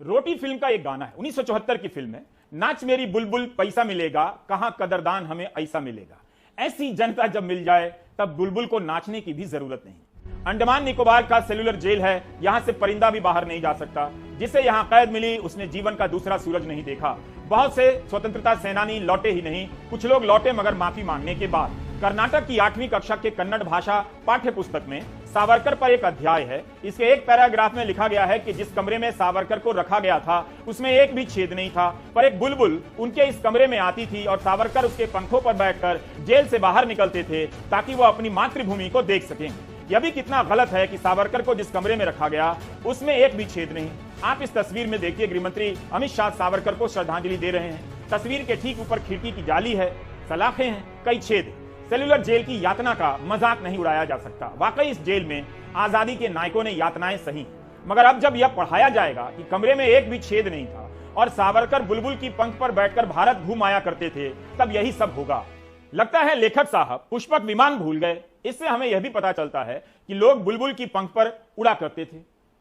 रोटी film का एक गाना है, 1974 की फिल्म है। नाच मेरी बुलबुल पैसा मिलेगा, कहां कदरदान हमें ऐसा मिलेगा। ऐसी जनता जब मिल जाए तब बुलबुल को नाचने की भी जरूरत नहीं। अंडमान निकोबार का सेलुलर जेल है, यहां से परिंदा भी बाहर नहीं जा सकता। जिसे यहां कैद मिली उसने जीवन का दूसरा सूरज नहीं देखा। बहुत से स्वतंत्रता सेनानी लौटे ही नहीं, कुछ लोग लौटे मगर माफी मांगने के बाद। कर्नाटक की 8वीं कक्षा के कन्नड़ भाषा पाठ्य पुस्तक में सावरकर पर एक अध्याय है। इसके एक पैराग्राफ में लिखा गया है कि जिस कमरे में सावरकर को रखा गया था उसमें एक भी छेद नहीं था, पर एक बुलबुल उनके इस कमरे में आती थी और सावरकर उसके पंखों पर बैठकर जेल से बाहर निकलते थे ताकि वो अपनी मातृभूमि को देख सकें। यह भी कितना गलत है कि सावरकर को जिस कमरे में रखा गया उसमें एक भी छेद नहीं। आप इस तस्वीर में देखिए, गृहमंत्री अमित शाह सावरकर को श्रद्धांजलि दे रहे हैं। तस्वीर के ठीक ऊपर खिड़की की जाली है, सलाखें हैं, कई छेद। सेलुलर जेल की यातना का मजाक नहीं उड़ाया जा सकता। वाकई इस जेल में आजादी के नायकों ने यातनाएं सही, मगर अब जब यह पढ़ाया जाएगा कि कमरे में एक भी छेद नहीं था और सावरकर बुलबुल की पंख पर बैठकर भारत घूम आया करते थे, तब यही सब होगा। लगता है लेखक साहब पुष्पक विमान भूल गए। इससे हमें यह भी पता चलता है कि लोग बुलबुल की पंख पर उड़ा करते थे।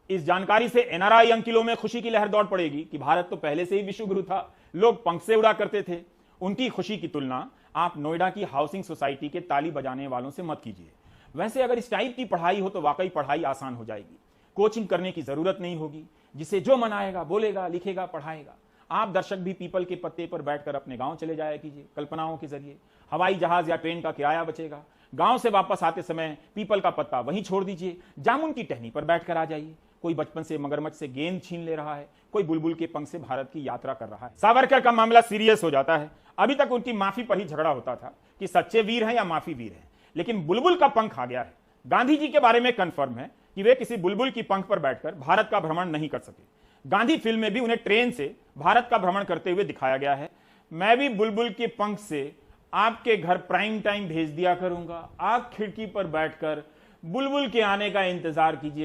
इस जानकारी से एनआरआई अंकिलों में खुशी की लहर दौड़ पड़ेगी कि भारत तो पहले से ही विश्व गुरु था, लोग पंख से उड़ा करते थे। उनकी खुशी की तुलना आप नोएडा की हाउसिंग सोसाइटी के ताली बजाने वालों से मत कीजिए। वैसे अगर इस टाइप की पढ़ाई हो तो वाकई पढ़ाई आसान हो जाएगी। कोचिंग करने की जरूरत नहीं होगी, जिसे जो मन आएगा बोलेगा, लिखेगा, पढ़ाएगा। आप दर्शक भी पीपल के पत्ते पर बैठकर अपने गांव चले जाया कीजिए। कल्पनाओं के जरिए हवाई जहाज या ट्रेन का किराया बचेगा। गांव से वापस आते समय पीपल का पत्ता वहीं छोड़ दीजिए, जामुन की टहनी पर बैठकर आ जाइए। कोई बचपन से मगरमच्छ से गेंद छीन ले रहा है, कोई बुलबुल के पंख से भारत की यात्रा कर रहा है। सावरकर का मामला सीरियस हो जाता है। अभी तक उनकी माफी पर ही झगड़ा होता था कि सच्चे वीर हैं या माफी वीर हैं, लेकिन बुलबुल का पंख आ गया है। गांधी जी के बारे में कंफर्म है कि वे किसी बुलबुल की पंख पर बैठकर भारत का भ्रमण नहीं कर सके। गांधी फिल्म में भी उन्हें ट्रेन से भारत का भ्रमण करते हुए दिखाया गया है। मैं भी बुलबुल के पंख से आपके घर प्राइम टाइम भेज दिया करूंगा। आप खिड़की पर बैठकर बुलबुल के आने का इंतजार कीजिए।